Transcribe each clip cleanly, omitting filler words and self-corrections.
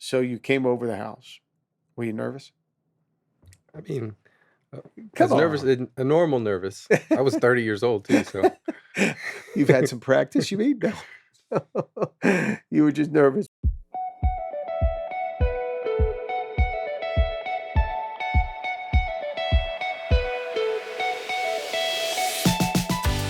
So you came over the house. Were you nervous? I mean, Come as nervous, on. a normal nervous. I was 30 years old too, so You've had some practice, you mean? No. You were just nervous.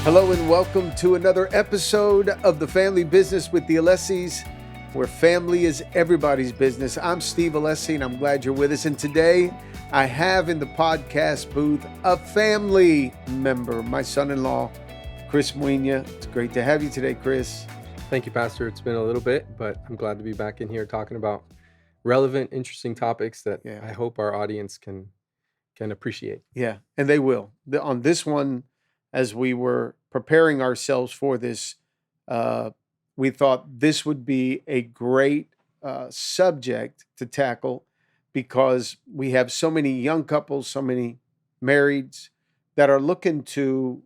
Hello and welcome to another episode of The Family Business with the Alessis, where family is everybody's business. I'm Steve Alessi and I'm glad you're with us. And today I have in the podcast booth a family member, my son-in-law, Chris Muiña. It's great to have you today, Chris. thank you, Pastor. It's been a little bit, but I'm glad to be back in here talking about relevant, interesting topics that Yeah. I hope our audience can appreciate. Yeah, and they will. On this one, as we were preparing ourselves for this, we thought this would be a great subject to tackle because we have so many young couples, so many marrieds that are looking to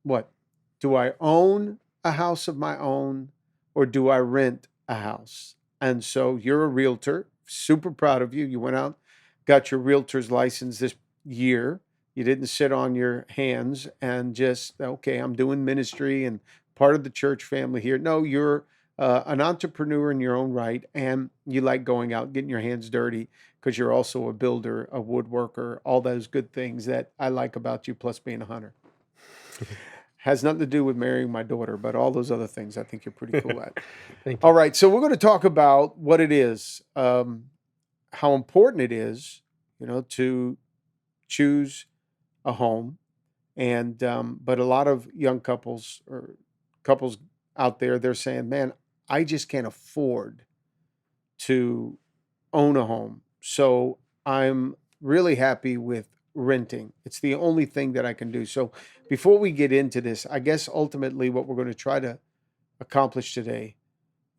what? Do I own a house of my own or do I rent a house? And so you're a realtor, super proud of you. You went out, got your realtor's license this year. You didn't sit on your hands and just, okay, I'm doing ministry and part of the church family here. No, you're an entrepreneur in your own right, and you like going out, getting your hands dirty because you're also a builder, a woodworker, all those good things that I like about you, plus being a hunter. Has nothing to do with marrying my daughter, but all those other things I think you're pretty cool at. Thank you. All right, so we're going to talk about what it is, how important it is, to choose a home, and but a lot of young couples or couples out there, they're saying, "Man, I just can't afford to own a home, so I'm really happy with renting. It's the only thing that I can do." So, before we get into this, I guess ultimately what we're going to try to accomplish today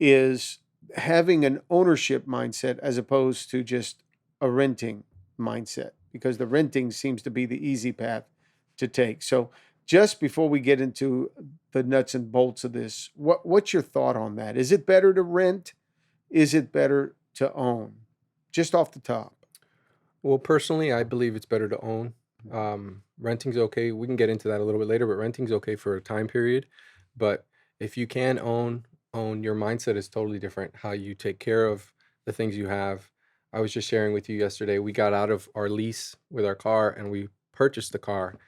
is having an ownership mindset as opposed to just a renting mindset, because the renting seems to be the easy path to take. So, just before we get into the nuts and bolts of this, what's your thought on that? Is it better to rent? Is it better to own? Just off the top. Well, personally, I believe it's better to own. Renting's okay. We can get into that a little bit later, but renting's okay for a time period. But if you can own, your mindset is totally different. How you take care of the things you have. I was just sharing with you yesterday, we got out of our lease with our car and we purchased the car.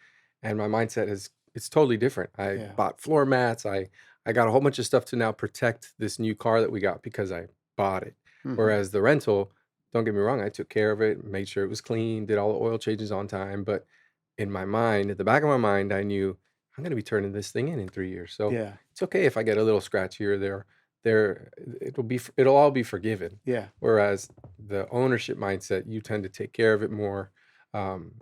And my mindset is it's totally different. I Yeah. bought floor mats. I got a whole bunch of stuff to now protect this new car that we got because I bought it. Mhm. Whereas the rental, don't get me wrong, I took care of it, made sure it was clean, did all the oil changes on time. But in my mind, at the back of my mind, I knew I'm going to be turning this thing in 3 years. So Yeah. it's okay if I get a little scratch here or there. It'll all be forgiven. Yeah. Whereas the ownership mindset, you tend to take care of it more, um,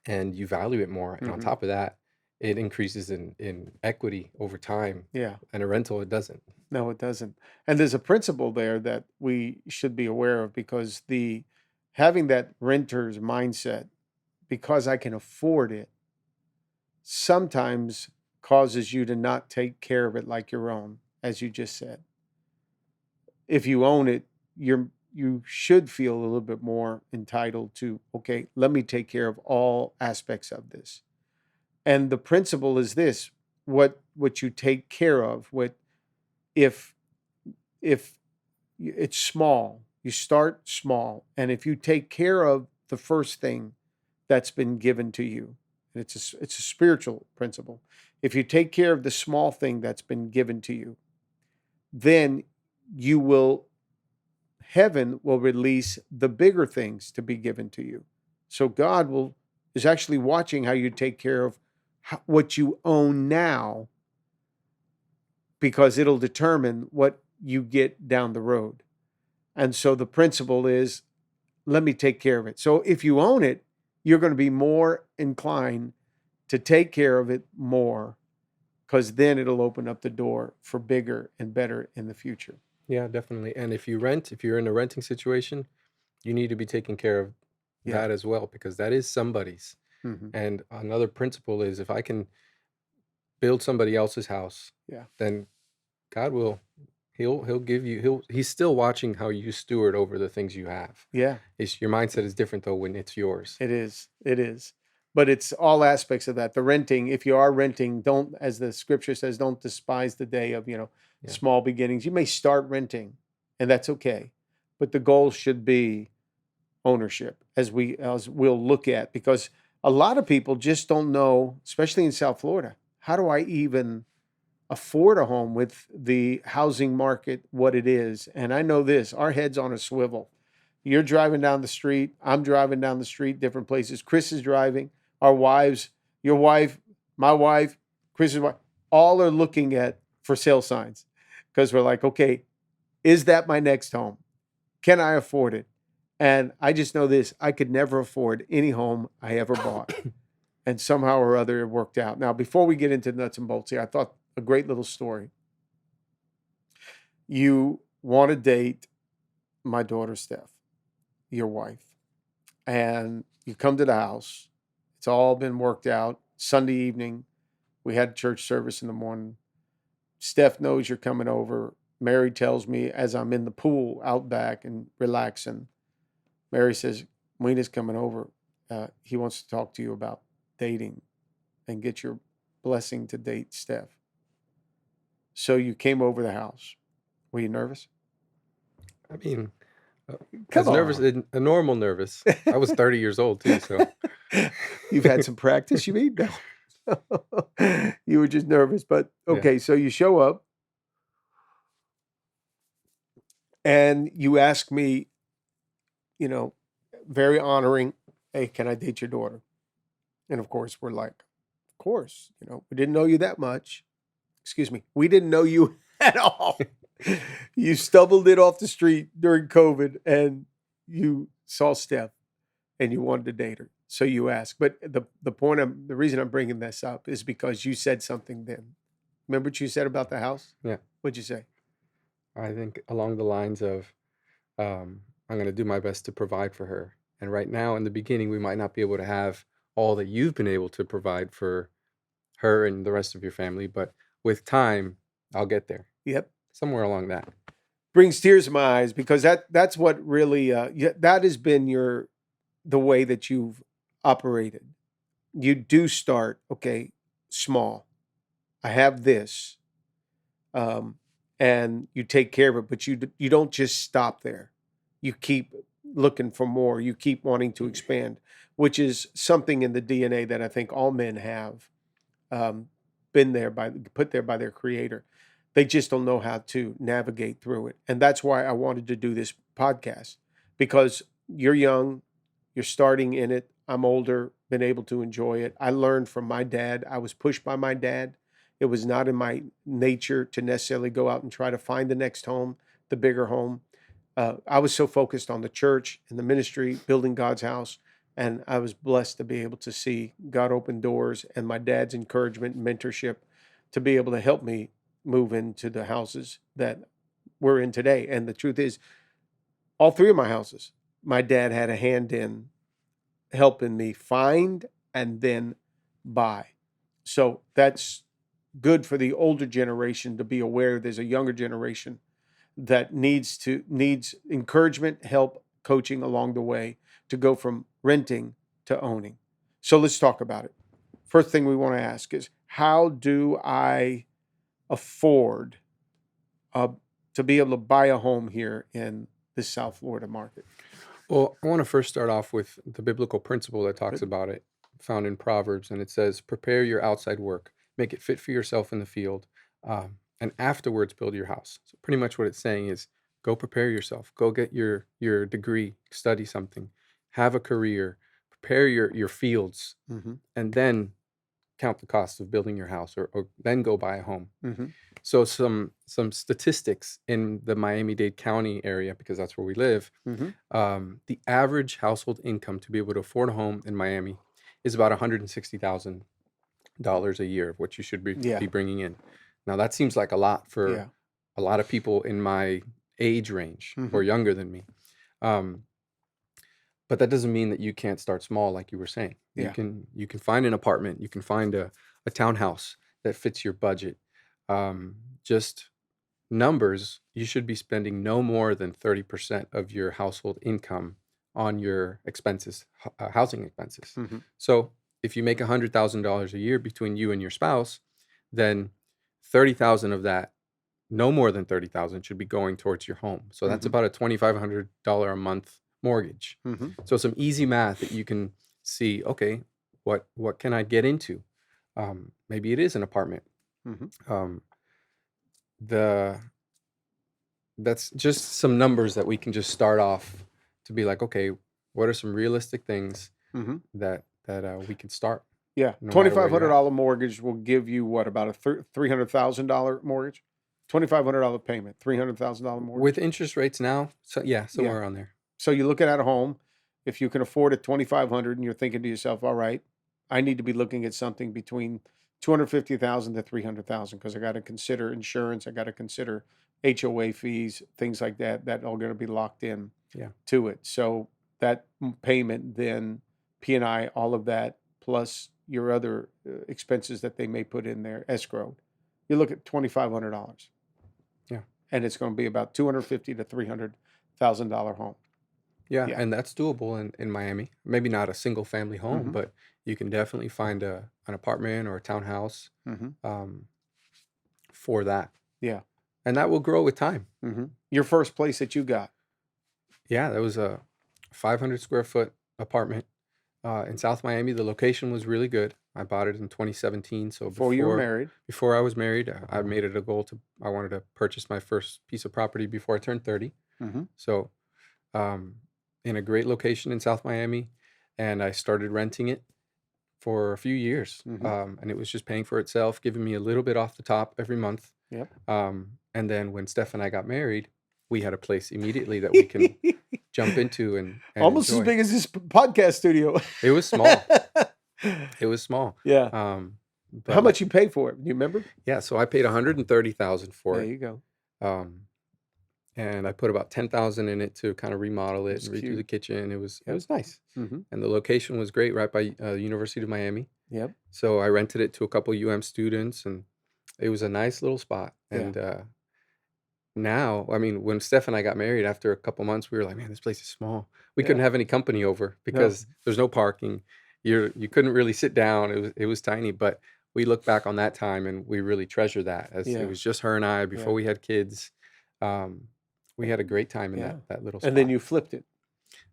and you value it more. And on Mhm. top of that, it increases in equity over time. Yeah. And a rental, it doesn't. No, it doesn't. And there's a principle there that we should be aware of, because the having that renter's mindset, because I can afford it, sometimes causes you to not take care of it like your own, as you just said. If you own it, you should feel a little bit more entitled to, okay, let me take care of all aspects of this. And the principle is this: what you take care of, what if if it's small, you start small, and if you take care of the first thing that's been given to you, and it's a spiritual principle. If you take care of the small thing that's been given to you, then you will heaven will release the bigger things to be given to you. So God will is actually watching how you take care of what you own now, because it'll determine what you get down the road. And so the principle is, let me take care of it. So if you own it, you're going to be more inclined to take care of it more, because then it'll open up the door for bigger and better in the future. Yeah, definitely. And if you're in a renting situation, you need to be taking care of Yeah. that as well, because that is somebody's. Mhm. And another principle is if I can build somebody else's house, Yeah. then God will He'll give you he's still watching how you steward over the things you have. Yeah, It's your mindset is different though when it's yours. it is. It is. But it's all aspects of that. The renting, if you are renting, don't, as the scripture says, don't despise the day of, Yeah. small beginnings. You may start renting, and that's okay. But the goal should be ownership, as we'll look at, because a lot of people just don't know, especially in South Florida, how do I even afford a home with the housing market what it is? And I know this, our head's on a swivel. You're driving down the street, I'm driving down the street, different places. Chris is driving, our wives, your wife, my wife, Chris's wife, all are looking at for sale signs because we're like, okay, is that my next home? Can I afford it? And I just know this, I could never afford any home I ever bought. And somehow or other it worked out. Now, before we get into nuts and bolts here, I thought a great little story. You want to date my daughter, Steph, your wife, and you come to the house. It's all been worked out. Sunday evening, we had church service in the morning. Steph knows you're coming over. Mary tells me as I'm in the pool out back and relaxing, Mary says, Muiña's coming over. He wants to talk to you about dating and get your blessing to date Steph. So you came over the house. Were you nervous? I mean, Come as nervous, on. a normal nervous. I was 30 years old too, so You've had some practice, you mean? No. You were just nervous. But yeah. okay, so you show up and you ask me, you know, very honoring, hey, can I date your daughter? And of course, we're like, of course, we didn't know you that much. Excuse me, we didn't know you at all. You stumbled in off the street during COVID and you saw Steph and you wanted to date her. So you asked. But the reason I'm bringing this up is because you said something then. Remember what you said about the house? Yeah. What'd you say? I think along the lines of I'm going to do my best to provide for her. And right now, in the beginning, we might not be able to have all that you've been able to provide for her and the rest of your family, but with time, I'll get there. Yep. Somewhere along that. Brings tears to my eyes because that's what really that has been the way that you've operated. You do start, okay, small. I have this, and you take care of it, but you don't just stop there. You keep looking for more. You keep wanting to expand, which is something in the DNA that I think all men have um, put there by their creator. They just don't know how to navigate through it, and that's why I wanted to do this podcast because you're young, you're starting in it. I'm older, been able to enjoy it. I learned from my dad. I was pushed by my dad. It was not in my nature to necessarily go out and try to find the next home, the bigger home. I was so focused on the church and the ministry, building God's house. And I was blessed to be able to see God open doors and my dad's encouragement and mentorship to be able to help me move into the houses that we're in today. And the truth is, all three of my houses, my dad had a hand in helping me find and then buy. So that's good for the older generation to be aware there's a younger generation that needs encouragement, help, coaching along the way to go from renting to owning. So let's talk about it. First thing we want to ask is, how do I afford to be able to buy a home here in the South Florida market? Well, I want to first start off with the biblical principle that talks about it, found in Proverbs, and it says, "Prepare your outside work, make it fit for yourself in the field, and afterwards build your house." So pretty much what it's saying is, go prepare yourself, go get your degree, study something, have a career, prepare your fields, Mm-hmm. and then count the cost of building your house, or then go buy a home. Mm-hmm. So some statistics in the Miami-Dade County area, because that's where we live. Mm-hmm. The average household income to be able to afford a home in Miami is about $160,000 a year of what you should Yeah. be bringing in. Now that seems like a lot for Yeah. a lot of people in my age range Mm-hmm. or younger than me. But that doesn't mean that you can't start small, like you were saying. Yeah. You can find an apartment, you can find a townhouse that fits your budget. Just numbers, you should be spending no more than 30% of your household income on your expenses, housing expenses. Mm-hmm. So if you make $100,000 a year between you and your spouse, then 30,000 of that, no more than 30,000 should be going towards your home. So that's Mm-hmm. about a $2,500 a month mortgage. Mm-hmm. So some easy math that you can see, okay, what can I get into? Maybe it is an apartment. Mm-hmm. Um, the that's just some numbers that we can just start off to be like, okay, what are some realistic things Mm-hmm. that we can start Yeah, no twenty matter five where you're hundred at. dollar mortgage will give you what, about a $300,000 mortgage, $2,500 payment, $300,000 With mortgage. interest rates now, so yeah, Yeah. somewhere around there. So you're looking at a home. If you can afford it, 2,500, and you're thinking to yourself, all right, I need to be looking at something between 250,000 to 300,000 because I got to consider insurance, I got to consider HOA fees, things like that. That are going to be locked in Yeah. to it. So that payment, then P&I, all of that, plus your other expenses that they may put in there, escrow. You look at $2,500. Yeah. And it's going to be about $250,000 to $300,000 home. Yeah, Yeah. and that's doable in Miami. Maybe not a single family home, Mm-hmm. but you can definitely find an apartment or a townhouse Mm-hmm. for that. Yeah. And that will grow with time. Mm-hmm. Your first place that you got. Yeah, that was a 500 square foot apartment in South Miami. The location was really good. I bought it in 2017, so Before you were married. before I was married, I made it a goal I wanted to purchase my first piece of property before I turned 30. Mm-hmm. So, um, in a great location in South Miami, and I started renting it for a few years. Mm-hmm. And it was just paying for itself, giving me a little bit off the top every month. Yep. And then when Steph and I got married, we had a place immediately that we can jump into and Almost as enjoy. big as this podcast studio. It was small. It was small. Yeah. But How much you paid for it? Do you remember? Yeah, so I paid 130,000 for There it. you go. And I put about 10,000 in it to kind of remodel it It's and redo cute. the kitchen. It was Yep. nice. Mm-hmm. And the location was great, right by University of Miami. Yep. So I rented it to a couple UM students, and it was a nice little spot. Yeah. And now, I mean, when Steph and I got married, after a couple months, we were like, man, this place is small. We couldn't Yeah. have any company over because there's no parking. You couldn't really sit down. It was tiny, but we look back on that time and we really treasure that, as Yeah. it was just her and I before Yeah. we had kids. We had a great time in Yeah. that little spot. And then you flipped it.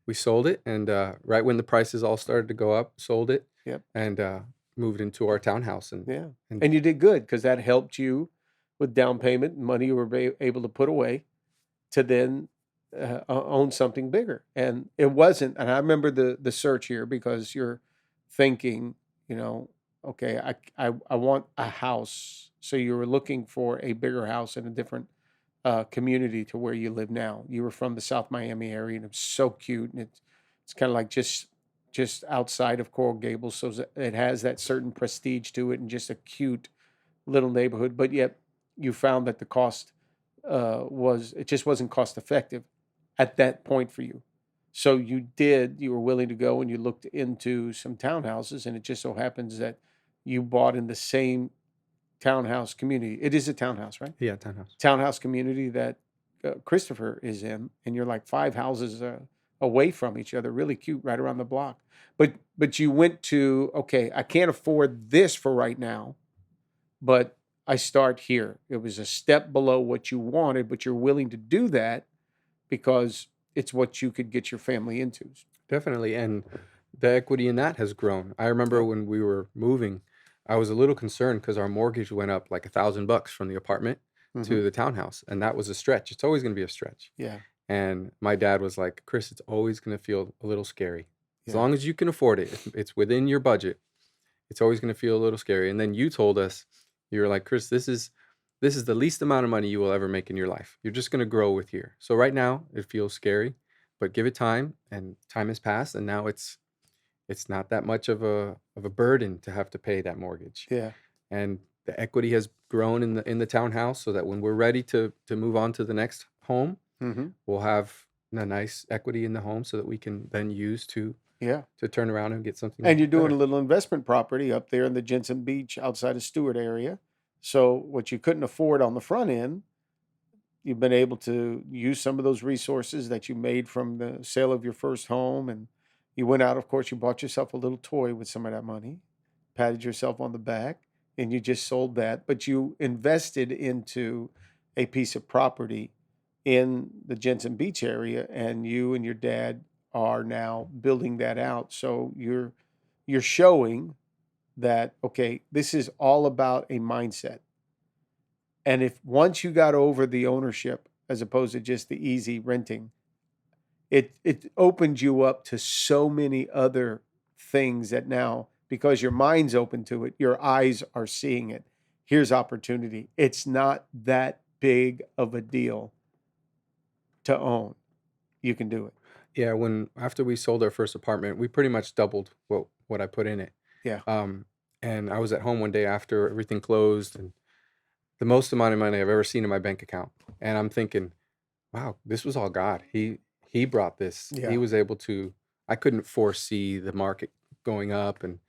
We sold it, and right when the prices all started to go up, sold it. Yep. And moved into our townhouse. Yeah. And you did good because that helped you with down payment, money you were able to put away to then own something bigger. And it wasn't, and I remember the search here because you're thinking, okay, I want a house. So you were looking for a bigger house in a different community to where you live now. You were from the South Miami area, and it's so cute, and it's kind of like just outside of Coral Gables, so it has that certain prestige to it, and just a cute little neighborhood. But yet, you found that the cost it just wasn't cost effective at that point for you. So you were willing to go and you looked into some townhouses, and it just so happens that you bought in the same townhouse community. It is a townhouse, right? Yeah, townhouse. Townhouse community that Christopher is in, and you're like 5 houses away from each other, really cute, right around the block. But you went to, okay, I can't afford this for right now, but I start here. It was a step below what you wanted, but you're willing to do that because it's what you could get your family into. Definitely. And the equity in that has grown. I remember when we were moving, I was a little concerned because our mortgage went up like $1,000 from the apartment to the townhouse. And that was a stretch. It's always going to be a stretch. Yeah. And my dad was like, Chris, it's always going to feel a little scary. As Yeah. long as you can afford it, if it's within your budget, it's always going to feel a little scary. And then you told us, you were like, Chris, this is the least amount of money you will ever make in your life. You're just going to grow with here. So right now it feels scary, but give it time, and time has passed, and now it's not that much of a burden to have to pay that mortgage. Yeah. And the equity has grown in the townhouse, so that when we're ready to move on to the next home, Mm-hmm. we'll have a nice equity in the home so that we can then use to turn around and get something. And you're doing better. a little investment property up there in the Jensen Beach outside of Stewart area. So what you couldn't afford on the front end, you've been able to use some of those resources that you made from the sale of your first home, and you went out, of course, you bought yourself a little toy with some of that money, patted yourself on the back, and you just sold that, but you invested into a piece of property in the Jensen Beach area, and you and your dad are now building that out. So you're showing that, okay, this is all about a mindset. And if once you got over the ownership as opposed to just the easy renting, it opened you up to so many other things that now, because your mind's open to it, your eyes are seeing it. Here's opportunity. It's not that big of a deal to own. You can do it. Yeah, when after we sold our first apartment, we pretty much doubled what I put in it. Yeah. And I was at home one day after everything closed, and the most amount of money I've ever seen in my bank account. And I'm thinking, wow, this was all God. He brought this. He Yeah. was able to. I couldn't foresee the market going up and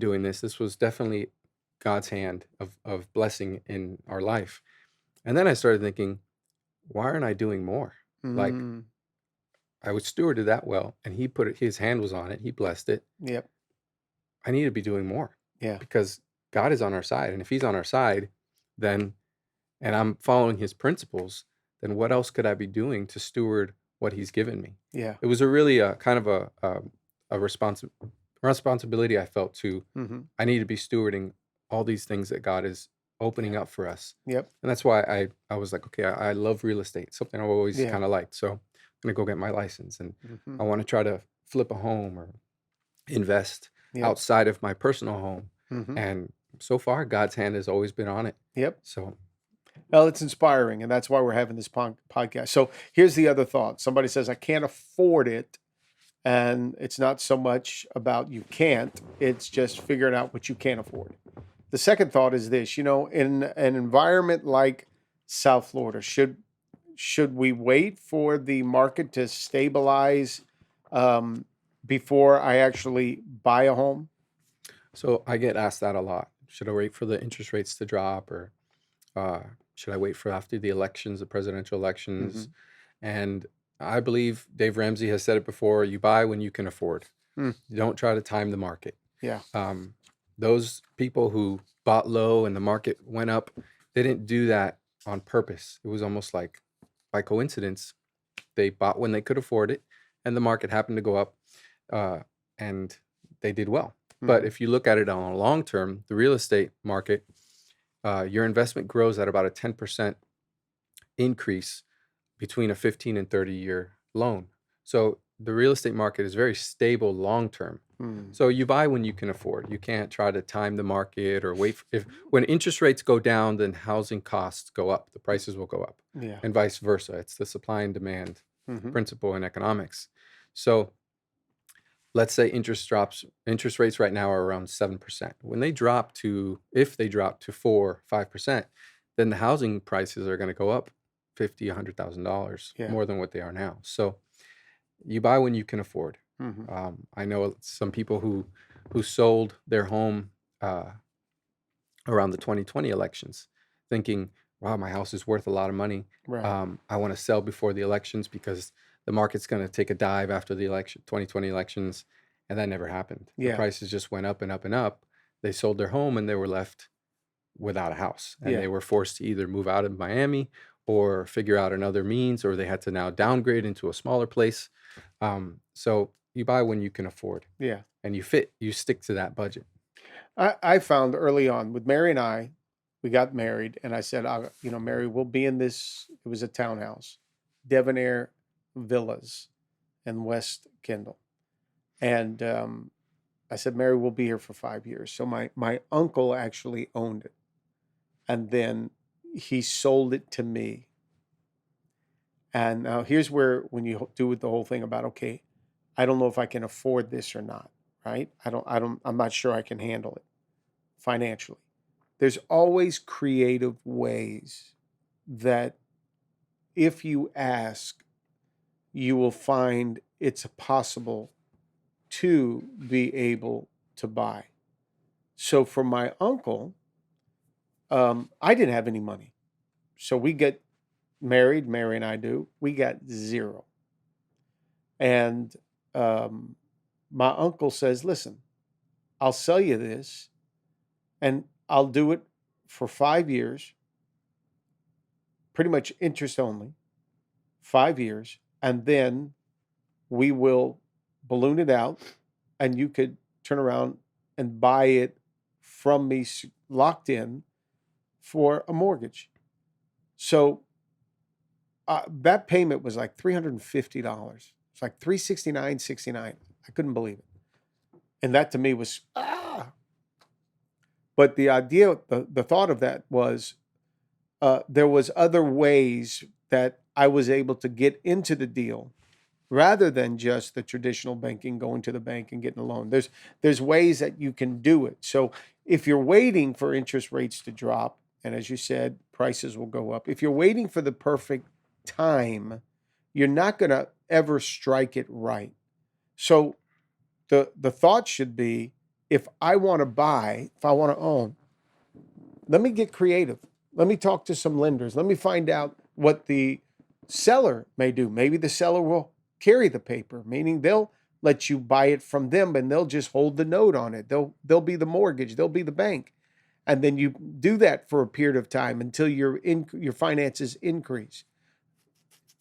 doing this. This was definitely God's hand of blessing in our life. And then I started thinking, why aren't I doing more? Like Mm, I was stewarded that well, and he put it, his hand was on it. He blessed it. yep. I need to be doing more Yeah. because God is on our side. And if he's on our side, then, and I'm following his principles, then what else could I be doing to steward what he's given me? Yeah. It was a really kind of a responsibility I felt to, Mm-hmm. I need to be stewarding all these things that God is opening Yeah. up for us. Yep. And that's why I was like, okay, I love real estate, something I've always Yeah. kind of liked. So I'm going to go get my license, and Mm-hmm. I want to try to flip a home or invest Yep. outside of my personal home. Mm-hmm. And so far, God's hand has always been on it. Yep. So Well, it's inspiring, and that's why we're having this podcast. So here's the other thought. Somebody says, I can't afford it. And it's not so much about you can't, it's just figuring out what you can afford. The second thought is this, in an environment like South Florida, should we wait for the market to stabilize before I actually buy a home? So I get asked that a lot. Should I wait for the interest rates to drop, or uh, should I wait for after the elections, the presidential elections? And I believe Dave Ramsey has said it before: you buy when you can afford. Mm. You don't try to time the market. Yeah. Those people who bought low and the market went up, they didn't do that on purpose. It was almost like by coincidence. They bought when they could afford it, and the market happened to go up, and they did well. But Mhm. if you look at it on a long term, the real estate market, your investment grows at about a 10% increase between a 15 and 30-year loan. So the real estate market is very stable long term. Mm. So you buy when you can afford. You can't try to time the market or wait for, if when interest rates go down, then housing costs go up. The prices will go up, Yeah. and vice versa. It's the supply and demand Mhm. principle in economics. So let's say interest rates right now are around 7%. When they drop to, if they drop to 4, 5%, then the housing prices are going to go up $50,000, $100,000 Yeah. more than what they are now. So you buy when you can afford. Mhm. I know some people who sold their home around the 2020 elections, thinking, "Wow, my house is worth a lot of money. Right. I want to sell before the elections because the market's going to take a dive after the 2020 elections," and that never happened. The Yeah. prices just went up and up and up. They sold their home and they were left without a house, and Yeah. they were forced to either move out of Miami or figure out another means, or they had to now downgrade into a smaller place. So you buy when you can afford, Yeah. and you stick to that budget. I found early on with Mary and I, we got married, and I said, Mary, we'll be in this. It was a townhouse, Devonair Villas in West Kendall. And I said, Mary, we'll be here for 5 years. So my uncle actually owned it. And then he sold it to me. And now here's where, when you do the whole thing about, okay, I don't know if I can afford this or not, right? I'm not sure I can handle it financially. There's always creative ways that if you ask, you will find it's possible to be able to buy. So for my uncle, I didn't have any money. So we get married, Mary and I do, we got zero. And um, my uncle says, listen, I'll sell you this and I'll do it for 5 years, pretty much interest only, 5 years. And then we will balloon it out and you could turn around and buy it from me locked in for a mortgage. So that payment was like $350. It's like $369.69. I couldn't believe it. And that to me was But the idea, the thought of that was there was other ways that I was able to get into the deal rather than just the traditional banking, going to the bank and getting a loan. There's ways that you can do it. So if you're waiting for interest rates to drop, and as you said, prices will go up. If you're waiting for the perfect time, you're not going to ever strike it right. So the thought should be, if I want to buy, if I want to own, let me get creative. Let me talk to some lenders. Let me find out what the seller may do. Maybe the seller will carry the paper, meaning they'll let you buy it from them and they'll just hold the note on it. They'll be the mortgage, they'll be the bank. And then you do that for a period of time until your finances increase.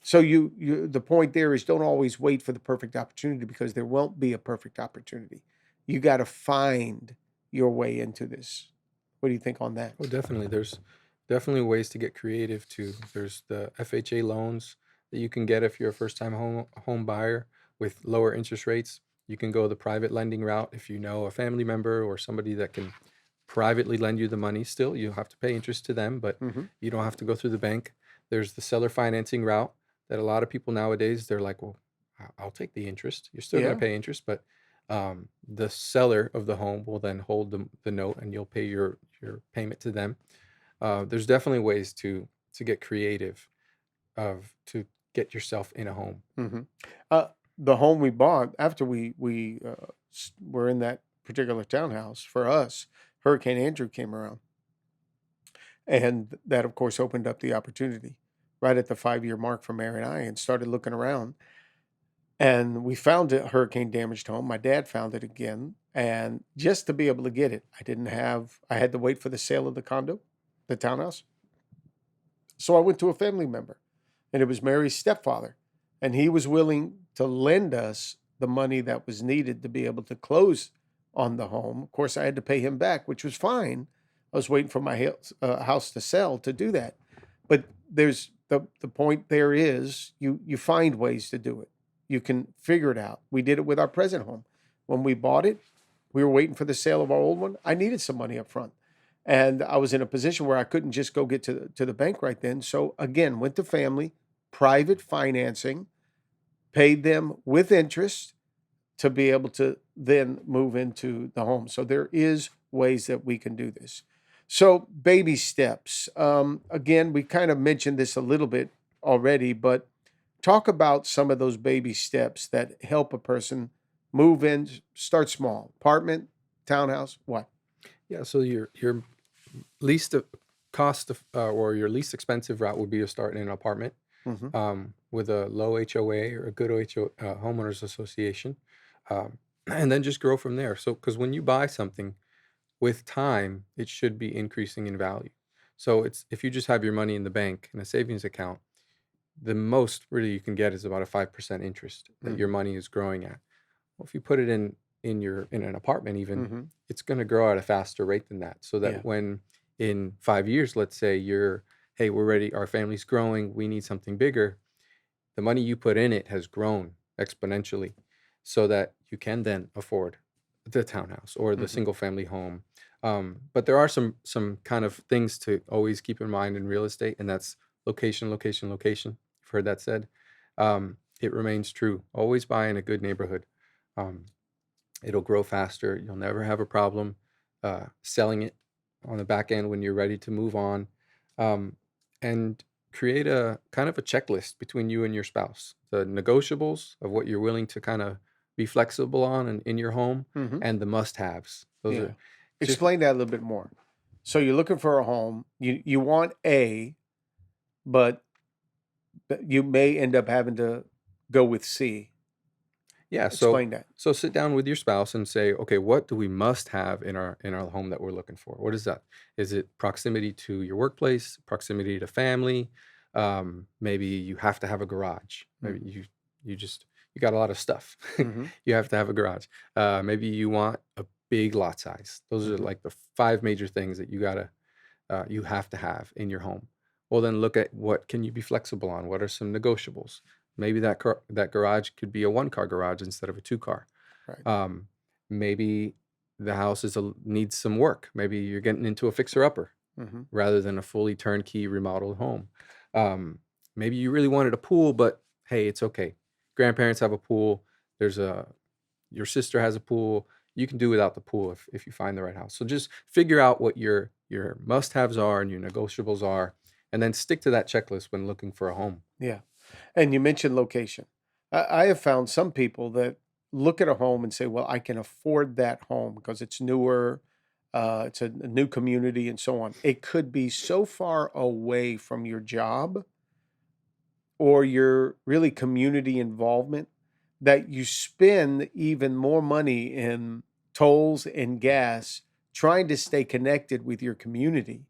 So you the point there is, don't always wait for the perfect opportunity, because there won't be a perfect opportunity. You got to find your way into this. What do you think on that? Oh, definitely. There's definitely ways to get creative too. There's the FHA loans that you can get if you're a first-time home buyer with lower interest rates. You can go the private lending route if you know a family member or somebody that can privately lend you the money. Still, you have to pay interest to them, but Mm-hmm. you don't have to go through the bank. There's the seller financing route that a lot of people nowadays, they're like, well, I'll take the interest. You're still going Yeah. to pay interest, but the seller of the home will then hold the note and you'll pay your payment to them. There's definitely ways to get creative to get yourself in a home. Mm-hmm. Uh, the home we bought after we were in that particular townhouse, for us, Hurricane Andrew came around, and that of course opened up the opportunity right at the 5 year mark for Mary and I, and started looking around. And we found a hurricane damaged home. My dad found it again. And just to be able to get it, I had to wait for the sale of the condo, the townhouse. So I went to a family member, and it was Mary's stepfather. And he was willing to lend us the money that was needed to be able to close on the home. Of course, I had to pay him back, which was fine. I was waiting for my house to sell to do that. But there's the point there is, you find ways to do it. You can figure it out. We did it with our present home. When we bought it, we were waiting for the sale of our old one. I needed some money up front. And I was in a position where I couldn't just go get to the bank right then. So again, went to family, private financing, paid them with interest to be able to then move into the home. So there is ways that we can do this. So baby steps. Again, we kind of mentioned this a little bit already, but talk about some of those baby steps that help a person move in, start small. Apartment, townhouse, what? Yeah, so your least cost of, or your least expensive route would be to start in an apartment Mm-hmm. with a low HOA or a good homeowners association, and then just grow from there. So, because when you buy something with time, it should be increasing in value. So it's if you just have your money in the bank in a savings account, the most really you can get is about a 5% interest that your Mm-hmm. money is growing at. Well, if you put it in an apartment even, Mm-hmm. it's going to grow at a faster rate than that. So Yeah. that when in 5 years, let's say hey, we're ready, our family's growing, we need something bigger, the money you put in it has grown exponentially so that you can then afford the townhouse or the Mm-hmm. single family home. But there are some kind of things to always keep in mind in real estate, and that's location, location, location. You've heard that said. It remains true. Always buy in a good neighborhood. Um, It'll grow faster. You'll never have a problem selling it on the back end when you're ready to move on. Um, and create a kind of a checklist between you and your spouse, the negotiables of what you're willing to kind of be flexible on in your home, Mm-hmm. and the must-haves. Those Yeah. are just Explain that a little bit more. So you're looking for a home. You want A, but But you may end up having to go with C. Yeah, Explain that. so sit down with your spouse and say, okay, what do we must have in our home that we're looking for? What is that? Is it proximity to your workplace, proximity to family? Maybe you have to have a garage. Maybe Mhm. you just you got a lot of stuff. Mhm. You have to have a garage. Maybe you want a big lot size. Those are Mhm. like the five major things that you have to have in your home. Well, then look at what can you be flexible on? What are some negotiables? Maybe that garage could be a one car garage instead of a two car. Right. Um, Maybe the house needs some work. Maybe you're getting into a fixer upper Mhm. rather than a fully turnkey remodeled home. Um, Maybe you really wanted a pool, but hey, it's okay. Grandparents have a pool. There's a Your sister has a pool. You can do without the pool if you find the right house. So just figure out what your must-haves are and your negotiables are, and then stick to that checklist when looking for a home. Yeah. And you mentioned location. I have found some people that look at a home and say, well, I can afford that home because it's newer, it's a new community, and so on. It could be so far away from your job or your really community involvement that you spend even more money in tolls and gas trying to stay connected with your community.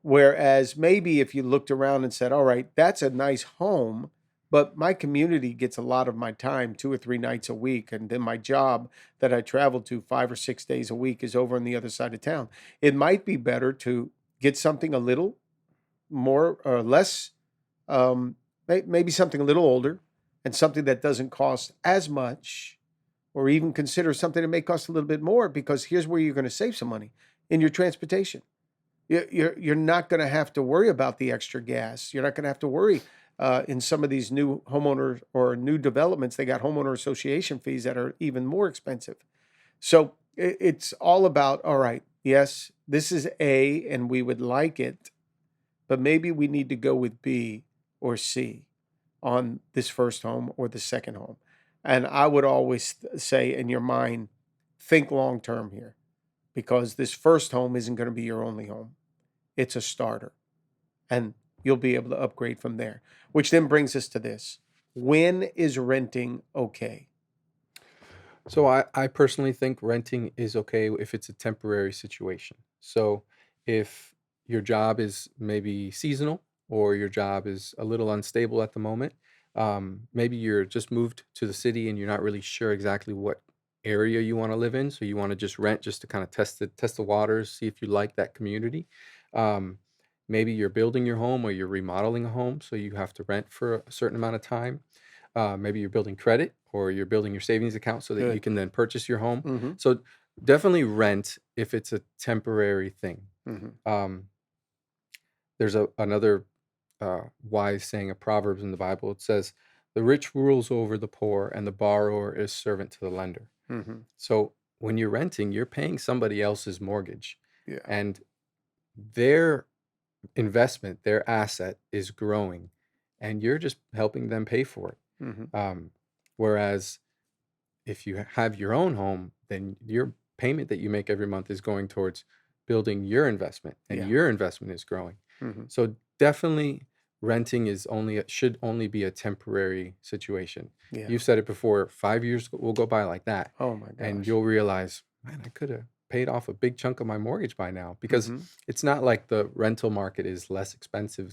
Whereas maybe if you looked around and said, all right, that's a nice home, but my community gets a lot of my time 2 or 3 nights a week. And then my job that I travel to 5 or 6 days a week is over on the other side of town. It might be better to get something a little more or less, um, maybe something a little older and something that doesn't cost as much, or even consider something that may cost a little bit more, because here's where you're going to save some money in your transportation. You're not going to have to worry about the extra gas. You're not going to have to worry in some of these new homeowners or new developments. They got homeowner association fees that are even more expensive. So it's all about, all right, yes, this is A and we would like it, but maybe we need to go with B or C on this first home or the second home. And I would always say in your mind, think long term here, because this first home isn't going to be your only home. It's a starter, and you'll be able to upgrade from there. Which then brings us to this: when is renting okay? So I personally think renting is okay if it's a temporary situation. So if your job is maybe seasonal or your job is a little unstable at the moment, maybe you're just moved to the city and you're not really sure exactly what area you want to live in, so you want to just rent just to kind of test the waters, see if you like that community. Um, Maybe you're building your home or you're remodeling a home, so you have to rent for a certain amount of time. Maybe you're building credit or you're building your savings account so that you Good. can then purchase your home. Mm-hmm. So definitely rent if it's a temporary thing. Mm-hmm. Um, there's another wise saying of Proverbs in the Bible. It says, "The rich rules over the poor, and the borrower is servant to the lender." Mm-hmm. So when you're renting, you're paying somebody else's mortgage, Yeah. and their investment, their asset is growing, and you're just helping them pay for it. Mm-hmm. Um, Whereas if you have your own home, then your payment that you make every month is going towards building your investment, and Yeah. your investment is growing. Mm-hmm. So definitely renting should only be a temporary situation. Yeah. You've said it before, 5 years will go by like that, Oh my and gosh. you'll realize, man, I could have paid off a big chunk of my mortgage by now, because Mm-hmm. it's not like the rental market is less expensive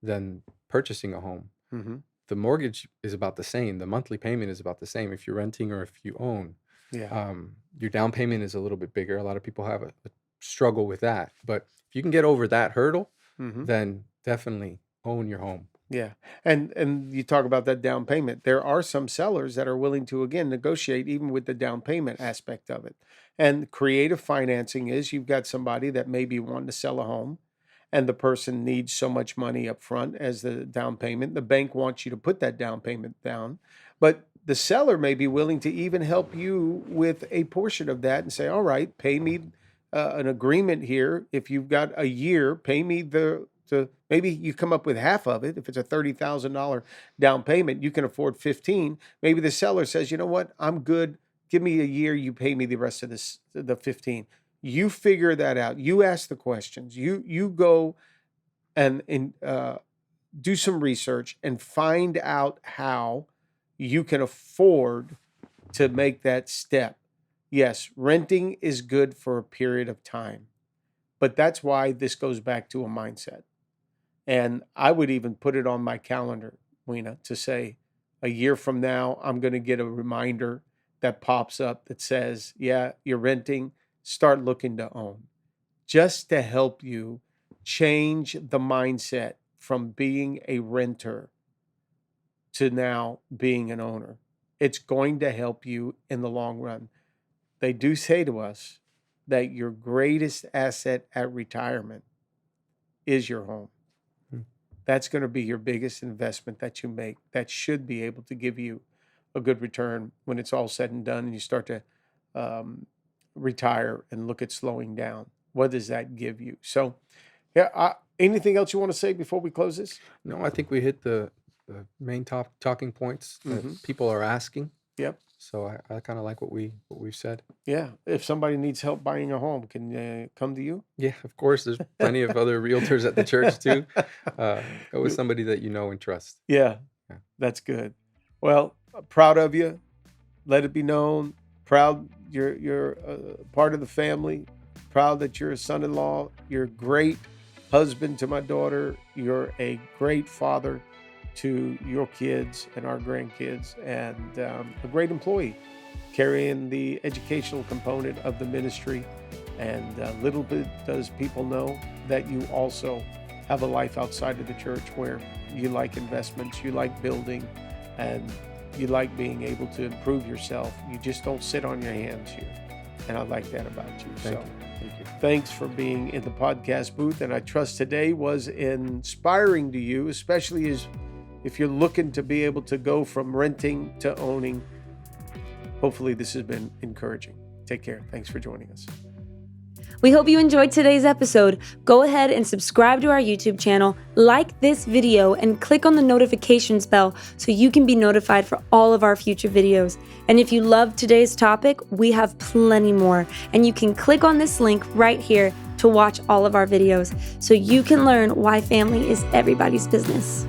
than purchasing a home. Mm-hmm. The mortgage is about the same. The monthly payment is about the same if you're renting or if you own. Yeah. Your down payment is a little bit bigger. A lot of people have a struggle with that. But if you can get over that hurdle, Mm-hmm. then definitely own your home. Yeah. And you talk about that down payment. There are some sellers that are willing to again negotiate even with the down payment aspect of it. And creative financing is, you've got somebody that may be wanting to sell a home and the person needs so much money up front as the down payment. The bank wants you to put that down payment down, but the seller may be willing to even help you with a portion of that and say, all right, pay me an agreement here. If you've got a year, pay me maybe you come up with half of it. If it's a $30,000 down payment, you can afford 15. Maybe the seller says, you know what, I'm good. Give me a year. You pay me the rest of the 15. You figure that out. You ask the questions. You go and do some research and find out how you can afford to make that step. Yes, renting is good for a period of time, but that's why this goes back to a mindset. And I would even put it on my calendar, Weena, to say a year from now, I'm going to get a reminder that pops up that says, yeah, you're renting, start looking to own, just to help you change the mindset from being a renter to now being an owner. It's going to help you in the long run. They do say to us that your greatest asset at retirement is your home. That's going to be your biggest investment that you make. That should be able to give you a good return when it's all said and done and you start to retire and look at slowing down. What does that give you? So, yeah, anything else you want to say before we close this? No, I think we hit the main talking points that people are asking. Yep. So I kind of like what we've said. Yeah. If somebody needs help buying a home, can they come to you? Yeah, of course. There's plenty of other realtors at the church too. Go with somebody that you know and trust. Yeah. That's good. Well, proud of you. Let it be known. Proud you're part of the family. Proud that you're a son-in-law. You're a great husband to my daughter. You're a great father to your kids and our grandkids, and a great employee, carrying the educational component of the ministry. And little bit does people know that you also have a life outside of the church where you like investments, you like building, and you like being able to improve yourself. You just don't sit on your hands here. And I like that about you. Thank you. Thanks for being in the podcast booth. And I trust today was inspiring to you, especially as if you're looking to be able to go from renting to owning. Hopefully this has been encouraging. Take care. Thanks for joining us. We hope you enjoyed today's episode. Go ahead and subscribe to our YouTube channel, like this video, and click on the notifications bell so you can be notified for all of our future videos. And if you loved today's topic, we have plenty more. And you can click on this link right here to watch all of our videos so you can learn why family is everybody's business.